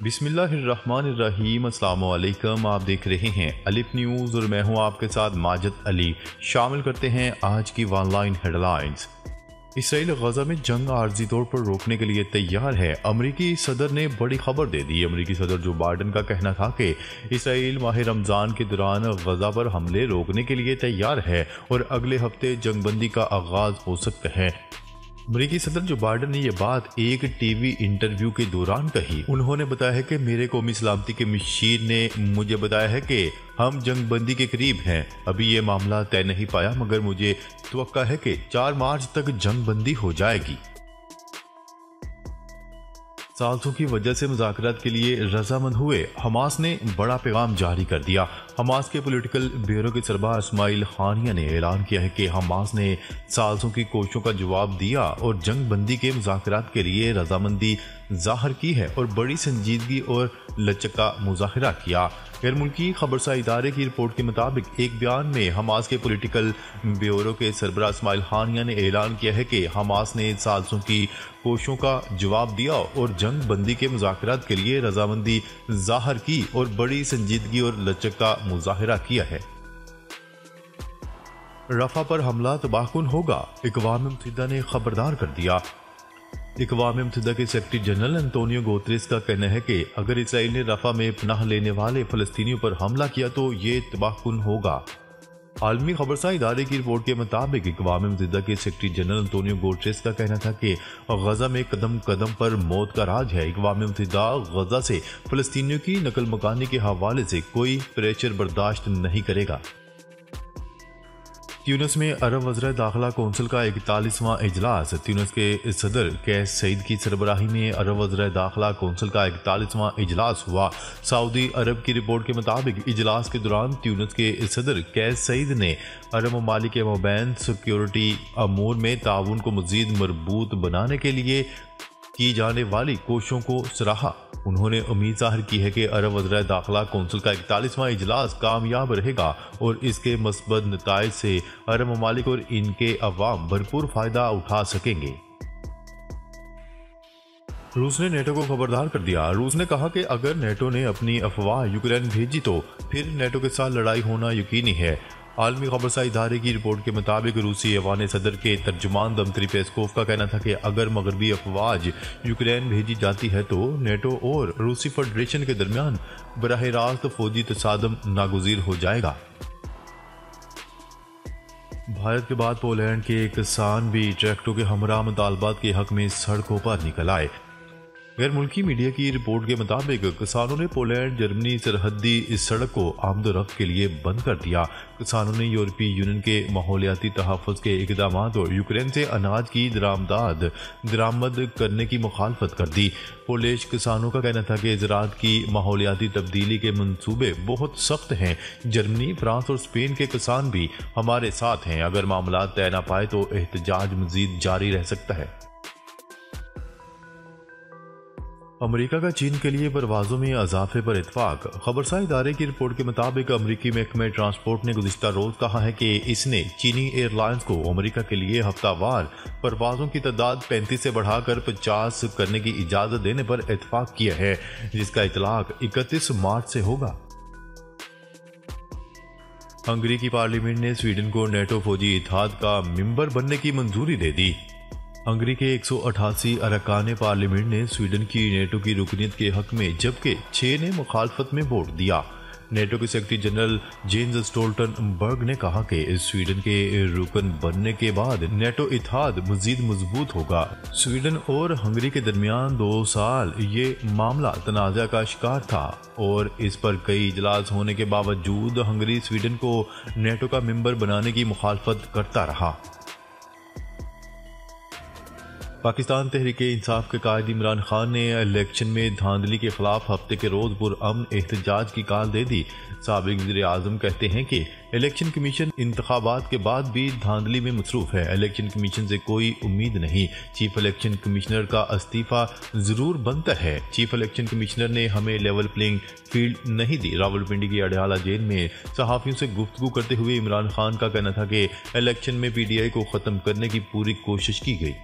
बिस्मिल्लाहिर्रहमानिर्रहीम। अस्सलाम वालेकुम। आप देख रहे हैं अलिफ न्यूज़ और मैं हूं आपके साथ माजिद अली। शामिल करते हैं आज की ऑनलाइन हेडलाइंस। इसराइल गजा में जंग आर्जी तौर पर रोकने के लिए तैयार है। अमरीकी सदर ने बड़ी खबर दे दी। अमरीकी सदर जो बाइडन का कहना था कि इसराइल माह रमज़ान के दौरान गजा पर हमले रोकने के लिए तैयार है और अगले हफ्ते जंगबंदी का आगाज हो सकता है। अमरीकी सदर जो बाइडन ने यह बात एक टीवी इंटरव्यू के दौरान कही। उन्होंने बताया है कि मेरे कौमी सलामती के मशीर ने मुझे बताया है कि हम जंगबंदी के करीब हैं। अभी ये मामला तय नहीं पाया मगर मुझे तवक्का है कि 4 मार्च तक जंगबंदी हो जाएगी। साल्सों की वजह से मुज़ाकरात के लिए रजामंद हुए। हमास ने बड़ा पैगाम जारी कर दिया। हमास के पॉलिटिकल ब्यूरो के सरबराह इस्माइल खानिया ने ऐलान किया है कि हमास ने साल्सों की कोशिशों का जवाब दिया और जंग बंदी के मुज़ाकरात के लिए रजामंदी जाहिर की है और बड़ी संजीदगी और लचक का मुजाहरा किया। गैर मुल्की खबरसा इदारे की रिपोर्ट के मुताबिक एक बयान में हमास के पॉलिटिकल ब्यूरो के सरबराह इस्माइल खानिया ने ऐलान किया है कि हमास ने साल्सों की कोशिशों का जवाब दिया और जंग बंदी के मुज़ाकरात के लिए रजामंदी जाहिर की और बड़ी संजीदगी और लचक का मुजाहरा किया है। रफा पर हमला तबाहकुन होगा, अक़वाम मुत्तहिदा ने खबरदार कर दिया। अक़वाम मुत्तहिदा के सेक्रेटरी जनरल एंटोनियो गुतेरेस का कहना है कि अगर इसराइल ने रफा में पनाह लेने वाले फलस्तीनियों पर हमला किया तो ये तबाहकुन होगा। आलमी खबरसा इदारे की रिपोर्ट के मुताबिक अक़वाम मुत्तहिदा के सेक्रेटरी जनरल एंटोनियो गुतेरेस का कहना था कि गजा में कदम कदम पर मौत का राज है। अक़वाम मुत्तहिदा गजा से फलस्तीनियों की नकल मकानी के हवाले से कोई प्रेशर बर्दाश्त नहीं करेगा। ट्यूनिस में अरब वज़रा दाखिला कौंसिल का 41वां इजलास। ट्यूनिस के सदर कैस सईद की सरबराही में अरब वज़रा दाखिला कौंसिल का 41वां इजलास हुआ। सऊदी अरब की रिपोर्ट के मुताबिक इजलास के दौरान ट्यूनिस के सदर कैस सईद ने अरब ममालिक के मबैन सिक्योरिटी अमूर में ताउन को मज़ीद मजबूत बनाने के लिए की जाने वाली कोशिशों को सराहा। उन्होंने उम्मीद जाहिर की है कि अरब वज़रा दाखिला कौंसिल का 41वां इजलास कामयाब रहेगा और इसके मस्बत नताइज से अरब ममालिक और इनके अवाम भरपूर फायदा उठा सकेंगे। रूस ने नेटो को खबरदार कर दिया। रूस ने कहा कि अगर नेटो ने अपनी अफवाह यूक्रेन भेजी तो फिर नेटो के साथ लड़ाई होना यकीनी है। आलमी खबरसा इदारे की रिपोर्ट के मुताबिक रूसी ऐवान सदर के तर्जुमान दमत्री पेस्कोव का कहना था कि अगर मगरबी अफवाज यूक्रेन भेजी जाती है तो नेटो और रूसी फेडरेशन के दरमियान बराह रास्त फौजी तसादम नागुज़ीर हो जाएगा। भारत के बाद पोलैंड के किसान भी ट्रैक्टरों के हमरा मुतालबात के हक में सड़कों पर निकल आए। गैर मुल्की मीडिया की रिपोर्ट के मुताबिक किसानों ने पोलैंड जर्मनी सरहदी इस सड़क को आमदोरफ्त के लिए बंद कर दिया। किसानों ने यूरोपीय यूनियन के माहौलियाती तहफ़्फ़ुज़ के इक़दाम और यूक्रेन से अनाज की दरामद करने की मुखालफत कर दी। पोलिश किसानों का कहना था कि ज़राअत की माहौलियाती तब्दीली के मंसूबे बहुत सख्त हैं। जर्मनी, फ्रांस और स्पेन के किसान भी हमारे साथ हैं। अगर मामला तय न पाए तो एहतजाज मज़ीद जारी रह सकता है। अमेरिका का चीन के लिए परवाजों में इजाफे पर इत्फाक। खबरसा इदारे की रिपोर्ट के मुताबिक अमेरिकी महकमे ट्रांसपोर्ट ने गुज़िश्ता रोज कहा है कि इसने चीनी एयरलाइंस को अमेरिका के लिए हफ्तावार परवाजों की तादाद 35 से बढ़ाकर 50 करने की इजाज़त देने पर इत्फाक किया है, जिसका इतलाक 31 मार्च से होगा। हंगरी की पार्लियामेंट ने स्वीडन को नेटो फौजी इत्तेहाद का मेंबर बनने की मंजूरी दे दी। हंगरी के 188 अरकान पार्लियामेंट ने स्वीडन की नेटो की रुकनीत के हक में जबकि 6 ने मुखालफत में वोट दिया। नेटो के सेक्रेटरी जनरल जेन्स स्टोल्टनबर्ग ने कहा कि स्वीडन के रुकन बनने के बाद नेटो इत्तेहाद मजीद मजबूत होगा। स्वीडन और हंगरी के दरमियान 2 साल ये मामला तनाज़ा का शिकार था और इस पर कई इजलास होने के बावजूद हंगरी स्वीडन को नेटो का मेंबर बनाने की मुखालफत करता रहा। पाकिस्तान तहरीके इंसाफ के कायद इमरान खान ने इलेक्शन में धांधली के खिलाफ हफ्ते के रोज पुरअमन एहतजाज की कॉल दे दी। साबिक वज़ीर आज़म कहते हैं कि इलेक्शन कमीशन इंतखाबात के बाद भी धांधली में मसरूफ है। इलेक्शन कमीशन से कोई उम्मीद नहीं। चीफ इलेक्शन कमिश्नर का इस्तीफा जरूर बनता है। चीफ इलेक्शन कमिश्नर ने हमें लेवल प्लेइंग फील्ड नहीं दी। रावलपिंडी की अडयाला जेल में सहाफियों से गुफ्तगू करते हुए इमरान खान का कहना था कि इलेक्शन में PTI को खत्म करने की पूरी कोशिश की गई।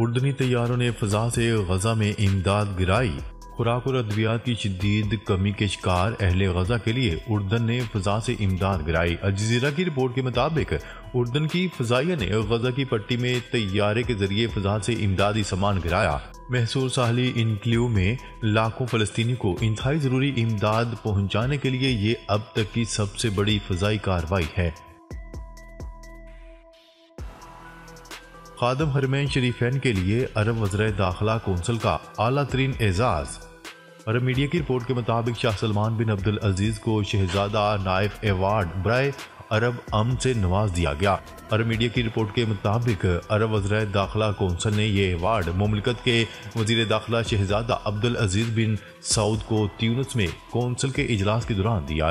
उर्दनी तैयारों ने फजा से गजा में इमदाद गिराई। खुराक और अद्वियात की शदीद कमी के शिकार अहले गजा के लिए उर्दन ने फजा से इमदाद गिराई। अल जज़ीरा की रिपोर्ट के मुताबिक उर्दन की फजाइया ने गजा की पट्टी में तैयारे के जरिए फजा से इमदादी सामान गिराया। महसूर साहली इनक्ल्यू में लाखों फलस्तीनी को इंतहाई जरूरी इमदाद पहुंचाने के लिए ये अब तक की सबसे बड़ी फजाई कार्रवाई है। खादम हरमैन शरीफैन के लिए अरब वज़ीर दाखिला कौंसिल का आला तरीन एजाज। अरब मीडिया की रिपोर्ट के मुताबिक शाह सलमान बिन अब्दुल अजीज को शहजादा नाइफ अवार्ड बराए अरब अमन से नवाज दिया गया। अरब मीडिया की रिपोर्ट के मुताबिक अरब वज़ीर दाखिला कौंसिल ने यह अवार्ड मुमलिकत के वज़ीर दाखिला शहजादा अब्दुल अजीज बिन सऊद को ट्यूनिस में कौंसिल के इजलास के दौरान दिया।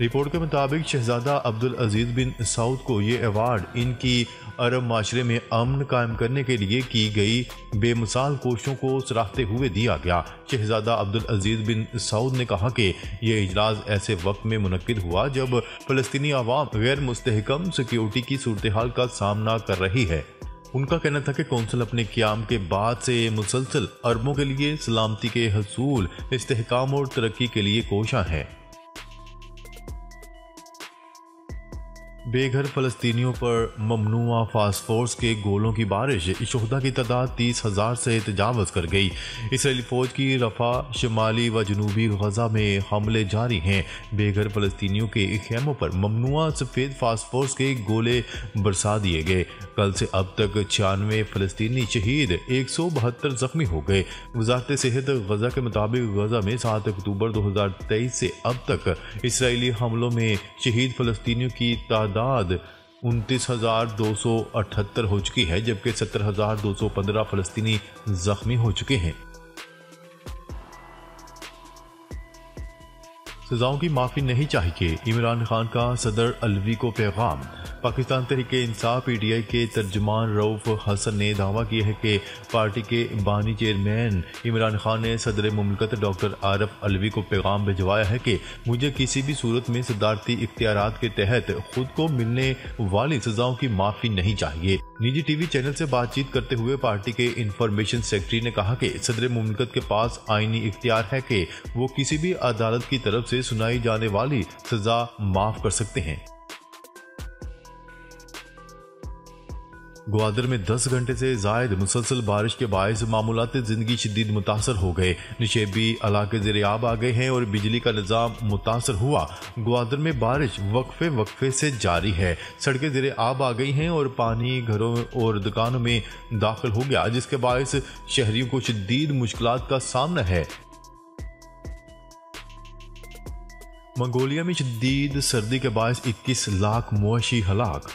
रिपोर्ट के मुताबिक शहजादा अब्दुल अजीज बिन सऊद को ये अवार्ड इनकी अरब माशरे में अमन कायम करने के लिए की गई बेमिसाल कोशिशों को सराहते हुए दिया गया। शहजादा अब्दुल अजीज बिन सऊद ने कहा कि यह इजलास ऐसे वक्त में मुनक्किद हुआ जब फलस्तीनी आवाम गैर मुस्तहकम सिक्योरिटी की सूरत हाल का सामना कर रही है। उनका कहना था कि कौंसिल अपने क़याम के बाद से मुसलसल अरबों के लिए सलामती के हसूल, इस्तेहकाम और तरक्की के लिए कोशा है। बेघर फलस्तीनियों पर ममनुआ फास्फोर्स के गोलों की बारिश, शुहदा की तादाद 30,000 से तजावज़ कर गई। इसराइली फ़ौज की रफ़ा, शमाली व जनूबी गजा में हमले जारी हैं। बेघर फलस्तीनियों के खेमों पर ममनुआ सफ़ेद फास्फोर्स के गोले बरसा दिए गए। कल से अब तक 96 फलस्तीनी शहीद, 172 जख्मी हो गए। वज़ारत सेहत गजा के मुताबिक गजा में 7 अक्टूबर 2023 से अब तक इसराइली हमलों में शहीद फलस्तीनियों की तादाद 29,278 हो चुकी है, जबकि 17,215 फलस्तीनी जख्मी हो चुके हैं। सजाओं की माफी नहीं चाहिए, इमरान खान का सदर अलवी को पैगाम। पाकिस्तान तहरीके इंसाफ PTI के तर्जुमान रऊफ हसन ने दावा किया है कि पार्टी के बानी चेयरमैन इमरान खान ने सदर मुमलिकत डॉक्टर आरिफ अलवी को पैगाम भिजवाया है कि मुझे किसी भी सूरत में सदारती इख्तियारात के तहत खुद को मिलने वाली सजाओं की माफी नहीं चाहिए। निजी TV चैनल से बातचीत करते हुए पार्टी के इंफॉर्मेशन सेक्रेटरी ने कहा कि सदर मुमलिकत के पास आईनी इख्तियार है कि वो किसी भी अदालत की तरफ से सुनाई जाने वाली सजा माफ कर सकते हैं। ग्वादर में 10 घंटे से जायद मुसलसल बारिश के बायस मामूलात जिंदगी शदीद मुतासर हो गए। निशेबी इलाके ज़ेरे-आब आ गए हैं और बिजली का निज़ाम मुतासर हुआ। ग्वादर में बारिश वक्फे से जारी है। सड़कें ज़ेरे-आब आ गई हैं और पानी घरों और दुकानों में दाखिल हो गया, जिसके बायस शहरियों को शदीद मुश्किलात का सामना है। मंगोलिया में शदीद सर्दी के बायस 21 लाख मवेशी हलाक।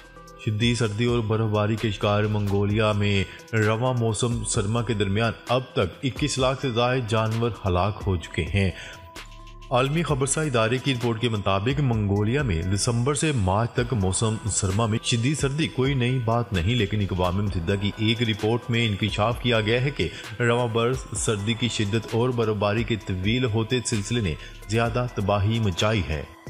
शदीद सर्दी और बर्फबारी के शिकार मंगोलिया में रवा मौसम सरमा के दरमियान अब तक 21 लाख से ज़ायद जानवर हलाक हो चुके हैं। आलमी खबरसा इदारे की रिपोर्ट के मुताबिक मंगोलिया में दिसंबर से मार्च तक मौसम सरमा में शदीद सर्दी कोई नई बात नहीं, लेकिन अक़वाम मुत्तहिदा की एक रिपोर्ट में इंकिशाफ किया गया है कि रवा बर्फ, सर्दी की शिद्दत और बर्फबारी के तवील होते सिलसिले ने ज्यादा तबाही मचाई है।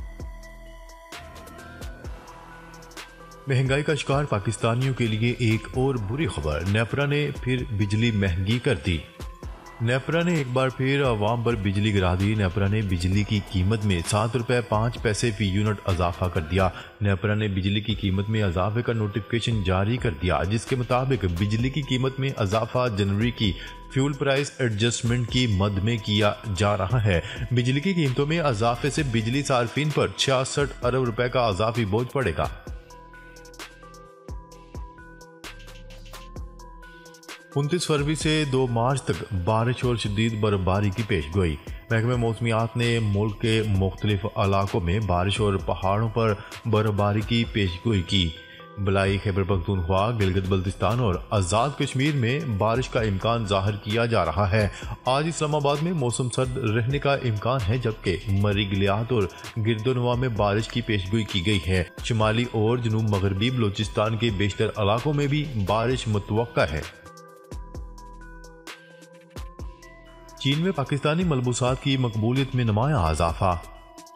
महंगाई का शिकार पाकिस्तानियों के लिए एक और बुरी खबर, नेपरा ने फिर बिजली महंगी कर दी। नेपरा ने एक बार फिर अवाम पर बिजली गिरा दी। नेपरा ने बिजली की कीमत में 7 रुपये 5 पैसे फी यूनिट इजाफा कर दिया। नेपरा ने बिजली की कीमत में इजाफे का नोटिफिकेशन जारी कर दिया, जिसके मुताबिक बिजली की कीमत में इजाफा जनवरी की फ्यूल प्राइस एडजस्टमेंट की मद में किया जा रहा है। बिजली की कीमतों में इजाफे से बिजली सार्फिन पर 66 अरब रुपए का इजाफी बोझ पड़ेगा। 29 फरवरी से 2 मार्च तक बारिश और शदीद बर्फबारी की पेशगोई। महकमे मौसमियात ने मुल्क के मुख्तलिफ इलाकों में बारिश और पहाड़ों पर बर्फबारी की पेशगोई की। बलाई खैबर पख्तूनख्वा, गिलगित बल्तिस्तान और आज़ाद कश्मीर में बारिश का इम्कान जाहिर किया जा रहा है। आज इस्लामाबाद में मौसम सर्द रहने का इम्कान है, जबकि मरी गिलियात और गिरदोनवा में बारिश की पेशगोई की गई है। शुमाली और जनूब मगरबी बलूचिस्तान के बेशतर इलाकों में भी बारिश मुतवक्का है। चीन में पाकिस्तानी मलबूसात की मकबूलियत में नुमायां इजाफा।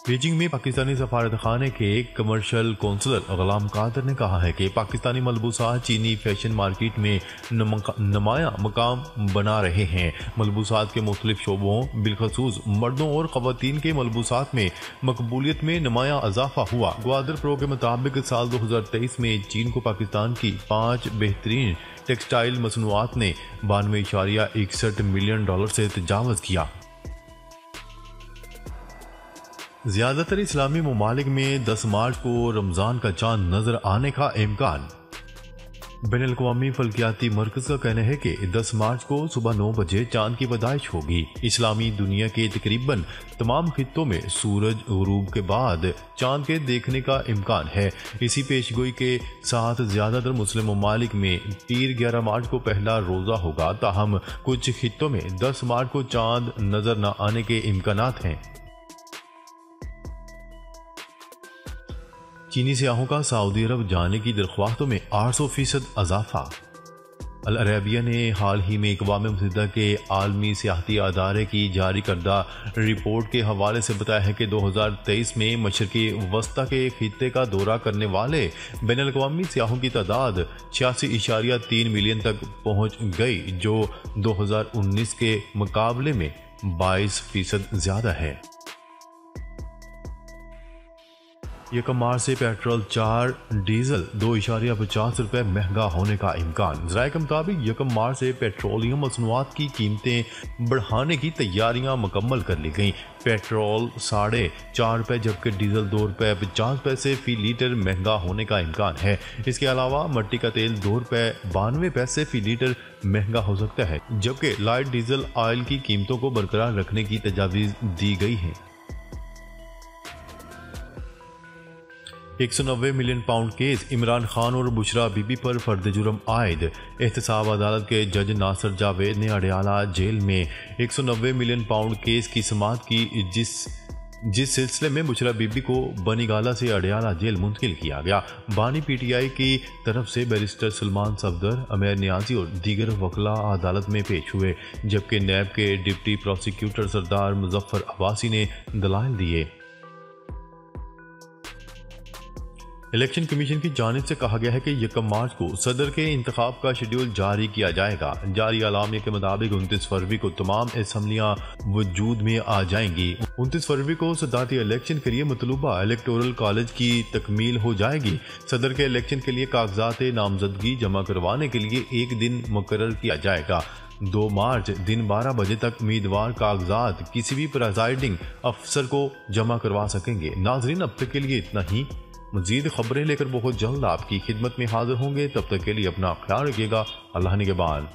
बीजिंग में पाकिस्तानी सफारतखाने के कमर्शियल कौंसलर गुलाम कादर ने कहा है कि पाकिस्तानी मलबूसात चीनी फैशन मार्केट में नुमाया मकाम बना रहे हैं। मलबूसात के मुख्तलिफ शोबों बिलखसूस मर्दों और ख़वातीन के मलबूसात में मकबूलियत में नुमाया इजाफा हुआ। ग्वादर प्रो के मुताबिक साल 2023 में चीन को पाकिस्तान की 5 बेहतरीन टेक्सटाइल मसनूआत ने 92.61 मिलियन डॉलर से तजावज़ किया। ज़्यादातर इस्लामी ममालिक में 10 मार्च को रमज़ान का चांद नजर आने का इम्कान। बैनुल-अक़वामी फल्कियाती मरकज़ का कहना है कि 10 मार्च को सुबह 9 बजे चांद की पैदाइश होगी। इस्लामी दुनिया के तकरीबन तमाम खित्तों में सूरज गुरूब के बाद चांद के देखने का इम्कान है। इसी पेशगोई के साथ ज़्यादातर मुस्लिम ममालिक में पीर 11 मार्च को पहला रोज़ा होगा। ताहम कुछ खित्तों में 10 मार्च को चांद नजर न आने के इम्कानात हैं। चीनी सियाहों का सऊदी अरब जाने की दरख्वास्तों में 800% इजाफा। अल अरेबिया ने हाल ही में अक़वाम मुत्तहिदा के आलमी सियाहती अदारे की जारी करदा रिपोर्ट के हवाले से बताया है कि 2023 में मशरक़ी वस्ता के खित्ते का दौरा करने वाले बैनुल-अक़वामी सियाहों की तादाद 86.3 मिलियन तक पहुँच गई, जो 2019 के मुकाबले में 22% ज़्यादा है। 1 मार्च से पेट्रोल 4, डीजल 2.50 रुपये महंगा होने का इम्कान। ज़राए के मुताबिक 1 मार्च से पेट्रोलियम मसनूआत की कीमतें बढ़ाने की तैयारियां मुकम्मल कर ली गईं। पेट्रोल 4.5 रुपये जबकि डीजल 2.50 रुपये फी लीटर महंगा होने का इम्कान है। इसके अलावा मट्टी का तेल 2.92 रुपये फी लीटर महंगा हो सकता है, जबकि लाइट डीजल ऑयल की कीमतों को बरकरार रखने की तजावीज़ दी गई है। 190 million pound case Imran Khan और बुशरा बीबी पर फर्द जुर्म आयद। एहतसाब अदालत के जज नासिर जावेद ने अडयाला जेल में 190 मिलियन पाउंड केस की समाअत की, जिस सिलसिले में बुशरा बीबी को बनीगाला से अडयाला जेल मुंतकिल किया गया। बानी पीटीआई की तरफ से बैरिस्टर सलमान सफदर, अमेर नियाजी और दीगर वकला अदालत में पेश हुए, जबकि नैब के डिप्टी प्रोसिक्यूटर सरदार मुजफ्फर अब्बासी ने दलाइल दिए। इलेक्शन कमीशन की जानिब से कहा गया है कि 1 मार्च को सदर के इंतखाब का शेड्यूल जारी किया जाएगा। जारी अलामिया के मुताबिक 29 फरवरी को तमाम असम्बलियाँ वजूद में आ जाएंगी। 29 फरवरी को सदारती इलेक्शन के लिए मतलूबा इलेक्टोरल कॉलेज की तकमील हो जाएगी। सदर के इलेक्शन के लिए कागजात नामजदगी जमा करवाने के लिए एक दिन मुकर्रर किया जाएगा। 2 मार्च दिन 12 बजे तक उम्मीदवार कागजात किसी भी प्रिजाइडिंग अफसर को जमा करवा सकेंगे। नाजरीन, अब तक के लिए इतना ही। मजीद खबरें लेकर बहुत जल्द आपकी खिदमत में हाजिर होंगे। तब तक के लिए अपना ख्याल रखिएगा। अल्लाह निगहबान।